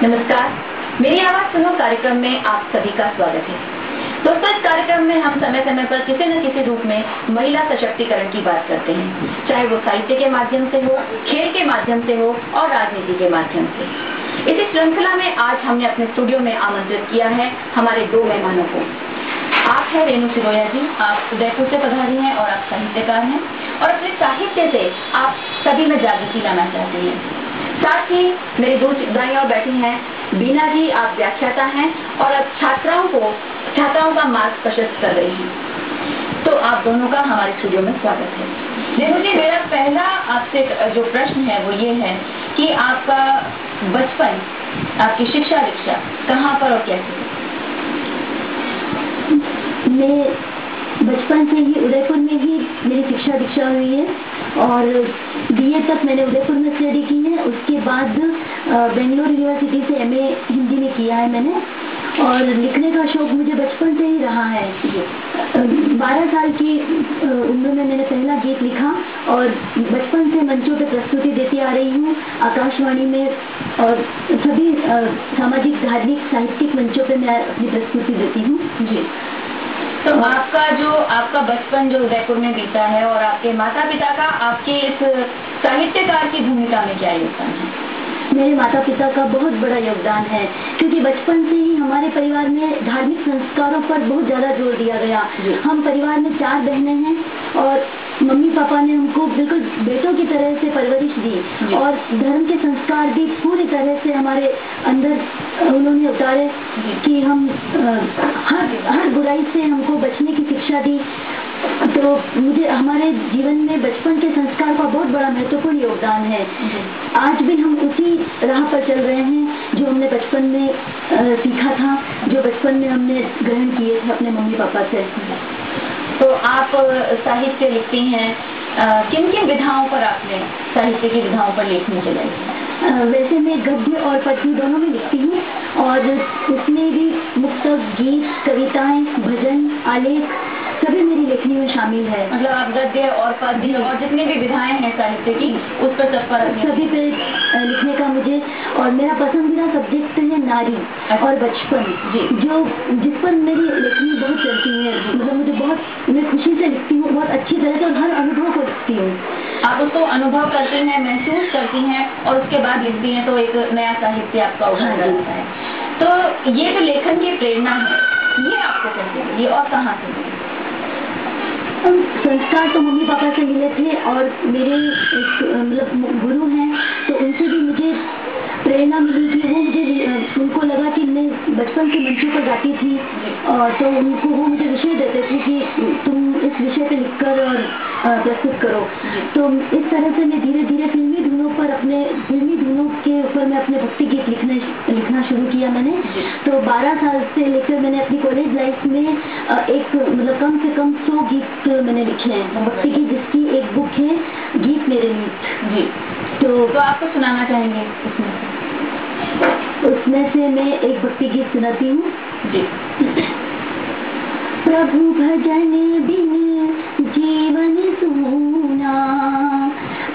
नमस्कार, मेरी आवाज सुनो कार्यक्रम में आप सभी का स्वागत है। दोस्तों, इस कार्यक्रम में हम समय समय पर किसी न किसी रूप में महिला सशक्तिकरण की बात करते हैं, चाहे वो साहित्य के माध्यम से हो, खेल के माध्यम से हो और राजनीति के माध्यम से। इसी श्रृंखला में आज हमने अपने स्टूडियो में आमंत्रित किया है हमारे दो मेहमानों को। आप हैं रेणु सिरोया जी, आप उदयपुर से पधारी हैं और आप साहित्यकार हैं और अपने साहित्य से आप सभी में जागृति लाना चाहती हैं। साथ ही मेरी दाईं ओर बैठी हैं बीना जी, आप व्याख्याता हैं और अब छात्राओं का मार्ग प्रशस्त कर रही हैं। तो आप दोनों का हमारे स्टूडियो में स्वागत है। रेणु जी, मेरा पहला आपसे जो प्रश्न है वो ये है कि आपका बचपन, आपकी शिक्षा दीक्षा कहाँ पर और कैसे? मैं बचपन से ही उदयपुर में ही मेरी शिक्षा दीक्षा हुई है और बीए तक मैंने उदयपुर में स्टडी की है। उसके बाद बेंगलोर यूनिवर्सिटी से एमए हिंदी में किया है मैंने। और लिखने का शौक मुझे बचपन से ही रहा है। 12 साल की उम्र में मैंने पहला गीत लिखा और बचपन से मंचों पे प्रस्तुति देती आ रही हूँ, आकाशवाणी में और सभी सामाजिक, धार्मिक, साहित्यिक मंचों पे मैं अपनी प्रस्तुति देती हूँ जी। तो आपका बचपन जो उदयपुर में बीता है और आपके माता पिता का आपके इस साहित्यकार की भूमिका में क्या योगदान है? मेरे माता पिता का बहुत बड़ा योगदान है, क्योंकि बचपन से ही हमारे परिवार में धार्मिक संस्कारों पर बहुत ज्यादा जोर दिया गया। हम परिवार में 4 बहनें हैं और मम्मी पापा ने हमको बिल्कुल बेटों की तरह से परवरिश दी और धर्म के संस्कार भी पूरी तरह से हमारे अंदर उन्होंने उतारे कि हम हर बुराई से हमको बचने की शिक्षा दी। तो मुझे हमारे जीवन में बचपन के संस्कार का बहुत बड़ा महत्वपूर्ण योगदान है। आज भी हम उसी राह पर चल रहे हैं जो हमने बचपन में सीखा था, जो बचपन में हमने ग्रहण किए थे अपने मम्मी पापा से। तो आप साहित्य लिखती हैं, किन किन विधाओं पर आपने साहित्य की विधाओं पर लेखनी चलाई? वैसे मैं गद्य और पद्य दोनों में लिखती हूँ और उसमें भी मुक्तक, गीत, कविताएं, भजन, आलेख सभी मेरी लेखनी में शामिल है। मतलब आप गद्य और पद्य और जितनी भी विधाएं हैं साहित्य की, उस पर सब पर सभी पे लिखने का मुझे, और मेरा पसंदीदा सब्जेक्ट है नारी और बचपन, जिस पर मेरी लेखनी बहुत चलती है। मतलब मुझे मैं खुशी से लिखती हूँ, बहुत अच्छी तरह से, और हर अनुभव को लिखती हूँ। आप उसको अनुभव करती हैं, महसूस करती हैं और उसके बाद लिखती हैं, तो एक नया साहित्य आपका उभर जाता है। तो ये जो लेखन की प्रेरणा है, ये आपको कैसे मिली और कहाँ से मिली? संस्कार तो मम्मी पापा से मिले थे और मेरे एक गुरु हैं, तो उनसे भी मुझे प्रेरणा मिली कि उनको लगा कि मैं बचपन के मंचों पर गाती थी, तो वो मुझे विषय देते थे कि तुम इस विषय पे लिखकर और प्रस्तुत करो। तो इस तरह से मैं धीरे धीरे फिल्मी धुनों के ऊपर मैं अपने भक्ति गीत लिखना शुरू किया मैंने। तो 12 साल से लेकर मैंने अपनी कॉलेज लाइफ में कम से कम 100 गीत मैंने लिखे हैं, भक्ति गीत, जिसकी एक बुक है, गीत मेरे मीत जी। तो आपको सुनाना चाहेंगे उसमें से मैं एक भक्ति गीत सुनाती हूँ जी। प्रभु भजन बिन जीवन सूना,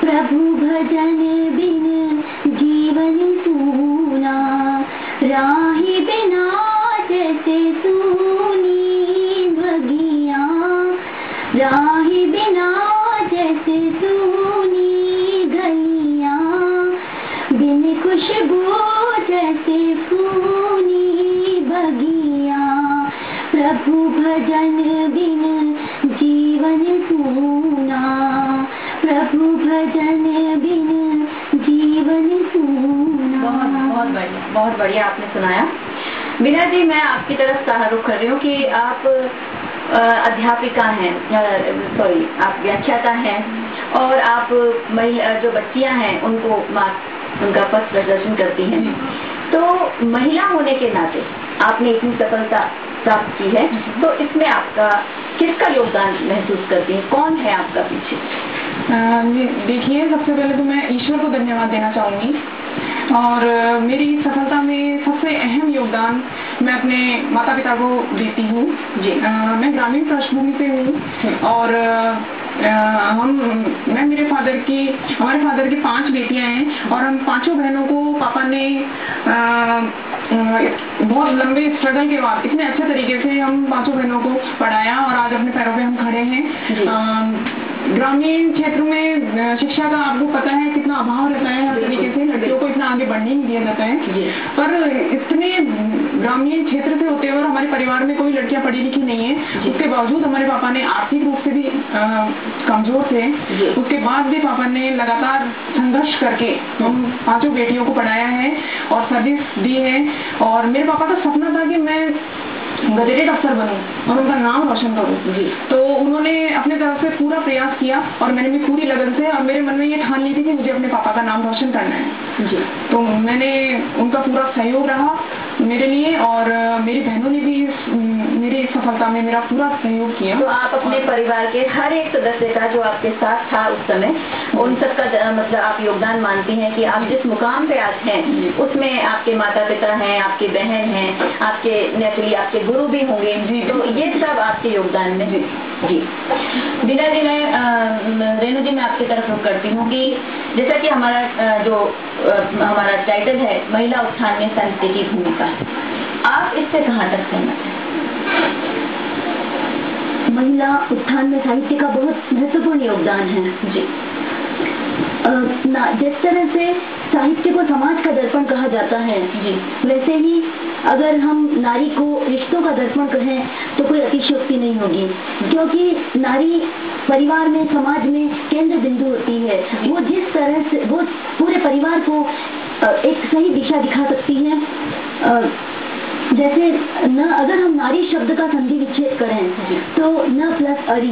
प्रभु भजन बिन जीवन सूना, राही बिना जैसे सूनी भगिया, राही बिना जैसे सूनी गलिया, बिन खुशबू जैसे फूनी बगिया, प्रभु भजन बिन जीवन सूना, प्रभु भजन बिन जीवन सूना। बहुत बढ़िया आपने सुनाया। बीना जी, मैं आपकी तरफ सहारुख कर रही हूँ कि आप अध्यापिका हैं, आप व्याख्याता हैं और आप जो बच्चियां हैं उनका पथ प्रदर्शन करती हैं। तो महिला होने के नाते आपने इतनी सफलता प्राप्त की है, तो इसमें आपका किसका योगदान महसूस करती है? कौन है आपका पीछे? देखिए, सबसे पहले तो मैं ईश्वर को धन्यवाद देना चाहूंगी और मेरी सफलता में सबसे अहम योगदान मैं अपने माता पिता को देती हूँ। मैं ग्रामीण पृष्ठभूमि से हूँ और मैं हमारे फादर की 5 बेटियां हैं और हम 5 बहनों को पापा ने बहुत लंबे स्ट्रगल के बाद इतने अच्छे तरीके से हम 5 बहनों को पढ़ाया और आज अपने पैरों पे हम खड़े हैं। ग्रामीण क्षेत्र में शिक्षा का आपको पता है कितना अभाव रहता है, हर तरीके से लड़कियों को इतना आगे बढ़ने नहीं दिया जाता है। पर इतने ग्रामीण क्षेत्र से होते हुए हमारे परिवार में कोई लड़कियां पढ़ी लिखी नहीं है, उसके बावजूद हमारे पापा ने आर्थिक रूप से भी कमजोर थे, उसके बाद भी पापा ने लगातार संघर्ष करके हम 5 बेटियों को पढ़ाया है और सर्विस दी है। और मेरे पापा का सपना था कि मैं गजेटेड अफसर बनूं और उनका नाम रोशन करूं। तो उन्होंने अपने तरफ से पूरा प्रयास किया और मैंने भी पूरी लगन से, और मेरे मन में ये ठान ली थी कि मुझे अपने पापा का नाम रोशन करना है। तो मैंने उनका पूरा सहयोग रहा मेरे लिए और मेरी बहनों ने भी मेरी इस सफलता में मेरा पूरा सहयोग किया। तो आप अपने परिवार के हर एक सदस्य का जो आपके साथ था उस समय, उन सबका मतलब आप योगदान मानती हैं कि आप जिस मुकाम पे आज हैं उसमें आपके माता पिता हैं, आपकी बहन हैं, आपके नेचुरली आपके गुरु भी होंगे, तो ये सब आपके योगदान में। जी बीना जी, मैं रेणु जी मैं आपकी तरफ रुख करती हूँ कि जैसा कि हमारा टाइटल है महिला उत्थान में साहित्य की भूमिका, आप इससे कहाँ तक सहमत हैं? महिला उत्थान में साहित्य का बहुत महत्वपूर्ण योगदान है। जी जिस तरह से साहित्य को समाज का दर्पण कहा जाता है, वैसे ही अगर हम नारी को रिश्तों का दर्पण कहें तो कोई अतिशयोक्ति नहीं होगी, क्योंकि नारी परिवार में, समाज में केंद्र बिंदु होती है। वो जिस तरह से वो पूरे परिवार को एक सही दिशा दिखा सकती है। जैसे अगर हम नारी शब्द का संधि विच्छेद करें तो न प्लस अरी,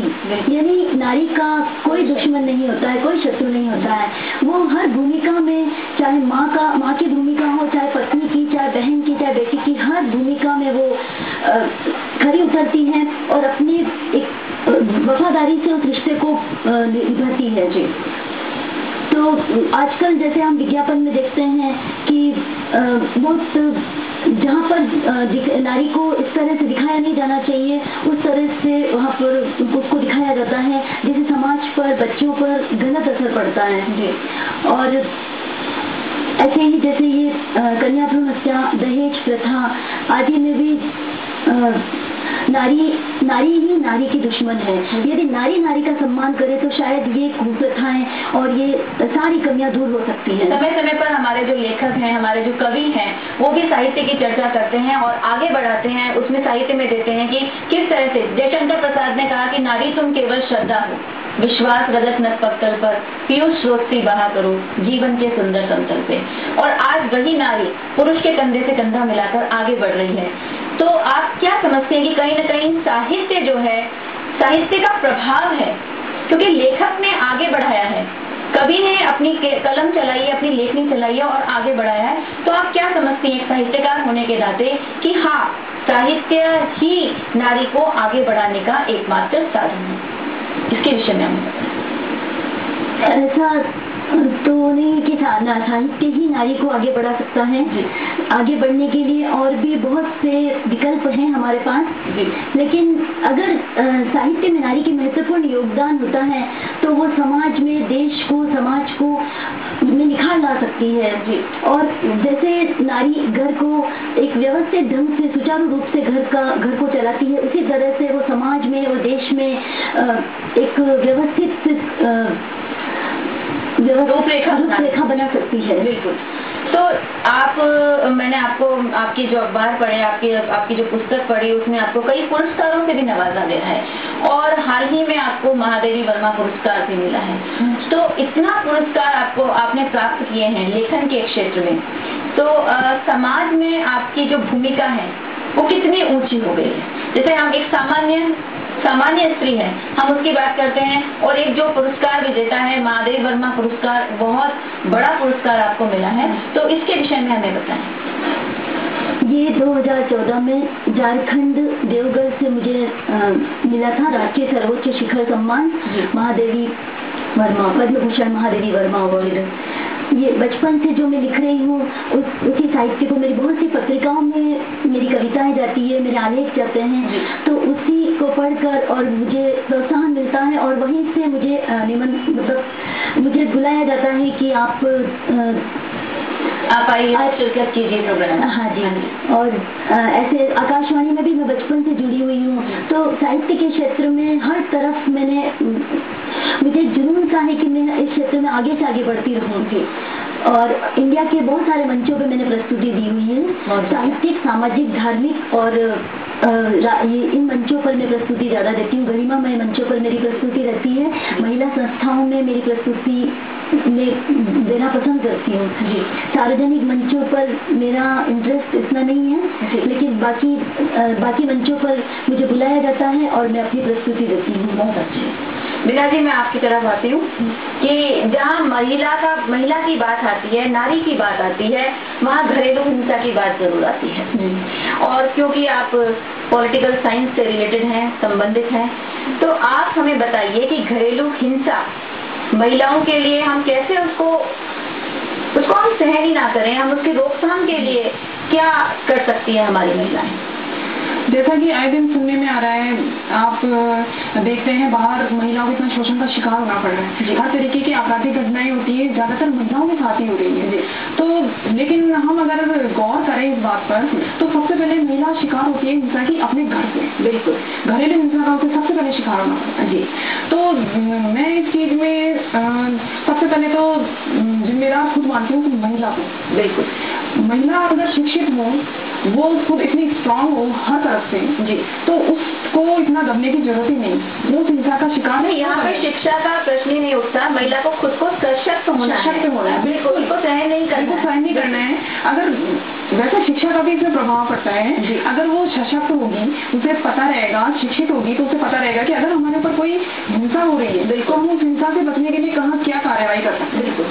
यानी नारी का कोई दुश्मन नहीं होता है, कोई शत्रु नहीं होता है। वो हर भूमिका में, चाहे माँ की भूमिका हो, चाहे पत्नी की, चाहे बहन की, चाहे बेटी की, हर भूमिका में वो खरी उतरती है और अपनी एक वफादारी से उस रिश्ते को निभाती है। जी तो आजकल जैसे हम विज्ञापन में देखते हैं कि बहुत जहाँ पर नारी को इस तरह से दिखाया नहीं जाना चाहिए, उस तरह से वहाँ पर उसको दिखाया जाता है, जिससे समाज पर, बच्चों पर गलत असर पड़ता है। और ऐसे ही जैसे ये कन्या भ्रूण हत्या, दहेज प्रथा आदि में भी नारी ही नारी की दुश्मन है। यदि नारी का सम्मान करे तो शायद ये कुप्रथाएं और ये सारी कमियां दूर हो सकती हैं। समय समय पर हमारे जो लेखक हैं, हमारे जो कवि हैं, वो भी साहित्य की चर्चा करते हैं और आगे बढ़ाते हैं, उसमें साहित्य में देते हैं कि किस तरह से जयशंकर प्रसाद ने कहा कि नारी तुम केवल श्रद्धा हो, विश्वास रजत नत पत्तल पर पीयूष स्रोत सी बहा करो जीवन के सुंदर समतल पे। और आज वही नारी पुरुष के कंधे से कंधा मिलाकर आगे बढ़ रही है। तो आप क्या समझते हैं कि कहीं न कहीं साहित्य जो है, साहित्य का प्रभाव है, क्योंकि लेखक ने आगे बढ़ाया है, कवि ने अपनी कलम चलाई है, अपनी लेखनी चलाई है और आगे बढ़ाया है। तो आप क्या समझती हैं साहित्यकार होने के नाते कि हाँ, साहित्य ही नारी को आगे बढ़ाने का एकमात्र साधन है? इसके विषय में हम ऐसा तो नहीं कि साहित्य ही नारी को आगे बढ़ा सकता है। आगे बढ़ने के लिए और भी बहुत से विकल्प हैं हमारे पास, लेकिन अगर साहित्य में नारी की महत्वपूर्ण योगदान होता है तो वो समाज में, देश को, समाज को में निखार ला सकती है। और जैसे नारी घर को एक व्यवस्थित ढंग से, सुचारू रूप से घर को चलाती है, उसी तरह से वो समाज में और देश में एक व्यवस्थित रूपरेखा बना सकती है। बिल्कुल। तो मैंने आपकी जो अखबार पढ़े, आपकी जो पुस्तक पढ़ी, उसमें आपको कई पुरस्कारों से भी नवाजा गया है और हाल ही में आपको महादेवी वर्मा पुरस्कार भी मिला है। तो इतना पुरस्कार आपने प्राप्त किए हैं लेखन के क्षेत्र में, तो समाज में आपकी जो भूमिका है वो कितनी ऊंची हो गई है? जैसे हम एक सामान्य स्त्री है, हम उसकी बात करते हैं, और एक जो पुरस्कार विजेता है महादेवी वर्मा पुरस्कार, बहुत बड़ा पुरस्कार आपको मिला है, तो इसके विषय में हमें बताएं। ये 2014 में झारखंड देवगढ़ से मुझे मिला था राष्ट्रीय सर्वोच्च शिखर सम्मान महादेवी वर्मा, पद्म भूषण महादेवी वर्मा अवार्ड। ये बचपन से जो मैं लिख रही हूँ उसी साहित्य को मेरी बहुत सी पत्रिकाओं में मेरी कविताएं जाती है, मेरे आलेख जाते हैं, तो उसी को पढ़कर और मुझे प्रोत्साहन मिलता है और वहीं से मुझे मुझे बुलाया जाता है कि आप आइए शिरकत कीजिए प्रोग्राम। हाँ जी, और ऐसे आकाशवाणी में भी मैं बचपन से जुड़ी हुई हूँ, तो साहित्य के क्षेत्र में हर तरफ मुझे जुनून सा है कि मैं इस क्षेत्र में आगे से आगे बढ़ती रहूँगी और इंडिया के बहुत सारे मंचों पे मैंने प्रस्तुति दी हुई है, साहित्यिक, सामाजिक, धार्मिक और इन मंचों पर मैं प्रस्तुति ज्यादा देती हूँ। गरिमामय मंचों पर मेरी प्रस्तुति रहती है, महिला संस्थाओं में मेरी प्रस्तुति में देना पसंद करती हूँ। सार्वजनिक मंचों पर मेरा इंटरेस्ट इतना नहीं है, लेकिन बाकी मंचों पर मुझे बुलाया जाता है और मैं अपनी प्रस्तुति देती हूँ। बहुत अच्छी। बीना जी, मैं आपकी तरफ आती हूँ कि जहाँ महिला की बात आती है, नारी की बात आती है, वहाँ घरेलू हिंसा की बात जरूर आती है। और क्योंकि आप पॉलिटिकल साइंस से रिलेटेड हैं, संबंधित हैं, तो आप हमें बताइए कि घरेलू हिंसा महिलाओं के लिए हम कैसे उसको हम सहन ही ना करें, हम उसकी रोकथाम के लिए क्या कर सकती है हमारी महिलाएं? जैसा कि आए दिन सुनने में आ रहा है, आप देखते हैं बाहर महिलाओं को इतना शोषण का शिकार होना पड़ रहा है, हर तरीके की आपराधिक घटनाएं होती है, ज्यादातर महिलाओं के साथ ही हो रही है। तो लेकिन हम अगर गौर करें इस बात पर, तो सबसे पहले महिला शिकार होती है हिंसा की अपने घर से। बिल्कुल, घरेलू हिंसा का उसे सबसे पहले शिकार होना पड़ता है। जी, तो मैं इस चीज में सबसे पहले तो जिम्मेदार खुद मानती हूँ कि महिला को। बिल्कुल, महिला अगर शिक्षित हो, वो खुद इतनी स्ट्रांग हो हर तरफ से, जी, तो उसको इतना दबने की जरूरत ही नहीं, वो हिंसा का शिकार नहीं। यहाँ पर शिक्षा का प्रश्न ही नहीं उठता, महिला को खुद को सशक्त होना है। बिल्कुल, उनको सहन नहीं करना है। अगर वैसे शिक्षा का भी इसमें प्रभाव पड़ता है, अगर वो सशक्त होगी, उसे पता रहेगा, शिक्षित होगी, तो उसे पता रहेगा कि अगर हमारे ऊपर कोई हिंसा हो रही है तो हम उस हिंसा से बचने के लिए कहाँ क्या कार्रवाई कर सकते हैं। बिल्कुल,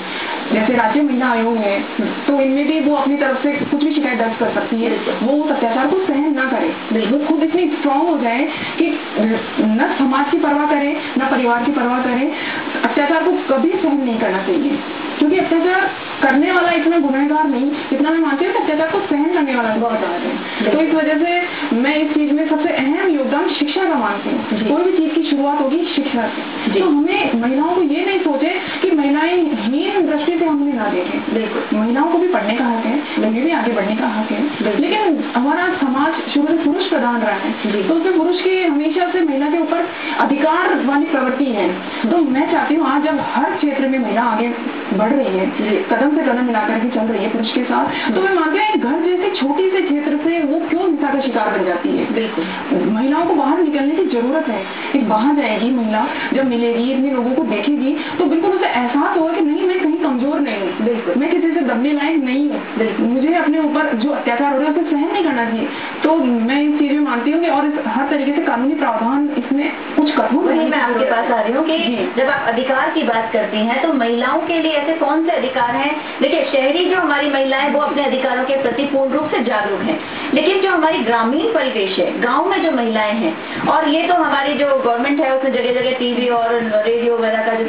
जैसे राज्य महिला आयोग है, तो इनमें भी वो अपनी तरफ से कुछ भी शिकायत दर्ज कर सकती है, वो उस अत्याचार को सहन ना करे, बिल्कुल खुद इतनी स्ट्रांग हो जाए कि न समाज की परवाह करे, न परिवार की परवाह करे, अत्याचार को कभी सहन नहीं करना चाहिए, क्योंकि अत्याचार करने वाला इतना गुनहगार नहीं, इतना मैं मानती हूँ कि अत्याचार को सहन करने वाला बहुत ज्यादा है। तो इस वजह से मैं इस चीज में सबसे अहम योगदान शिक्षा का मानती हूँ। कोई भी चीज की शुरुआत होगी शिक्षा से, तो हमें महिलाओं को ये नहीं सोचे कि महिलाएं हीन दृष्टि से हमने ना देखें। बिल्कुल, महिलाओं को भी पढ़ने का हक है, उन्हें भी आगे बढ़ने का हक है, लेकिन हमारा समाज शुरू से पुरुष प्रधान रहा है, तो उसमें पुरुष की हमेशा से महिला के ऊपर अधिकार वाली प्रवृत्ति है। तो मैं चाहती हूँ आज जब हर क्षेत्र में महिला आगे बढ़ रही है, कदम से कदम मिलाकर के चल रही है पुरुष के साथ, तो मैं मानती हूँ घर जैसे छोटी से क्षेत्र से वो क्यों हिंसा का शिकार बन जाती है। बिल्कुल, महिलाओं को बाहर निकलने की जरूरत है। एक बाहर जाएगी महिला, जब मिलेगी, इतने लोगों को देखेगी, तो बिल्कुल उसे एहसास होगा कि नहीं, मैं कहीं कमजोर नहीं हूँ, बिल्कुल मैं किसी से दबने लायक नहीं हूँ, बिल्कुल मुझे अपने ऊपर जो अत्याचार हो रहा है उसे सहन नहीं करना चाहिए। तो मैं इस चीज में मानती हूँ और हर तरीके से कानूनी प्रावधान इसमें कुछ कठोर नहीं। मैं आपके पास आ रही हूँ कि जब आप अधिकार की बात करती हैं, तो महिलाओं के लिए ऐसे कौन से अधिकार हैं? देखिए, शहरी जो हमारी महिलाएं वो अपने अधिकारों के प्रति पूर्ण रूप से जागरूक हैं, लेकिन जो हमारी ग्रामीण परिवेश है, गांव में जो महिलाएं हैं, और ये तो हमारी जो गवर्नमेंट है उसने जगह जगह टीवी और रेडियो वगैरह का जो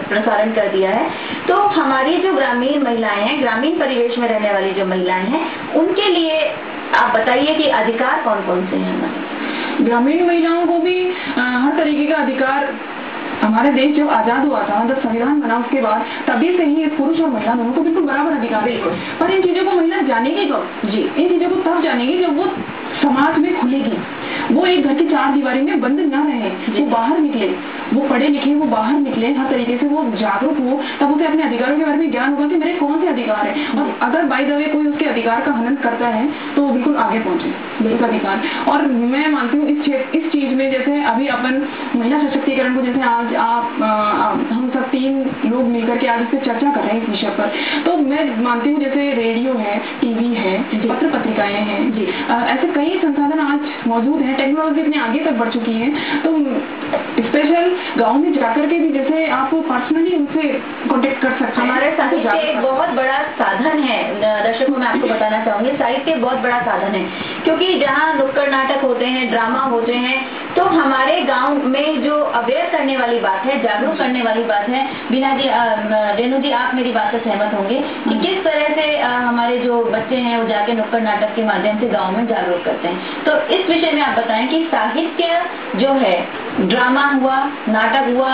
प्रसारण कर दिया है, तो हमारी जो ग्रामीण महिलाएं हैं, ग्रामीण परिवेश में रहने वाली जो महिलाएं हैं, उनके लिए आप बताइए कि अधिकार कौन कौन से हैं हमारे? ग्रामीण महिलाओं को भी हर तरीके का अधिकार, हमारे देश जब आजाद हुआ था, जब संविधान बना उसके बाद, तभी से ही पुरुष और महिला दोनों को बिल्कुल बराबर अधिकार है। पर इन चीजों को महिला जानेगी कब? जी, इन चीजों को तब जानेगी जब वो समाज में खुलेगी, वो एक घर की चार दीवारी में बंद ना रहे, वो बाहर निकले, वो पढ़े लिखे, वो बाहर निकले, हर तरीके से वो जागरूक हो, तब उसे अपने अधिकारों के बारे में ज्ञान होगा कि मेरे कौन से अधिकार है, और अगर बाय द वे कोई उसके अधिकार का हनन करता है तो बिल्कुल आगे पहुंचे, बिल्कुल अधिकार। और मैं मानती हूँ इस चीज में, जैसे अभी अपन महिला सशक्तिकरण को, जैसे आज हम सब 3 लोग मिलकर के आज इस पे चर्चा कर रहे हैं इस विषय पर, तो मैं मानती हूँ जैसे रेडियो है, टीवी है, पत्र पत्रिकाएं हैं, ऐसे कई संसाधन आज मौजूद हैं, टेक्नोलॉजी इतने आगे तक बढ़ चुकी है, तो इस पे स्पेशल गाँव में जाकर के भी जैसे आप पर्सनली उनसे कॉन्टेक्ट कर सकते हैं। हमारे साहित्य एक बहुत बड़ा साधन है, दर्शकों मैं आपको बताना चाहूंगी, साहित्य बहुत बड़ा साधन है, क्योंकि जहाँ नुक्कड़ नाटक होते हैं, ड्रामा होते हैं, तो हमारे गांव में जो अवेयर करने वाली बात है, जागरूक करने वाली बात है, बीना जी, रेणु जी, आप मेरी बात से सहमत होंगे कि किस तरह से हमारे जो बच्चे हैं वो जाके नुक्कड़ नाटक के माध्यम से गांव में जागरूक करते हैं। तो इस विषय में आप बताएं कि साहित्य जो है, ड्रामा हुआ, नाटक हुआ,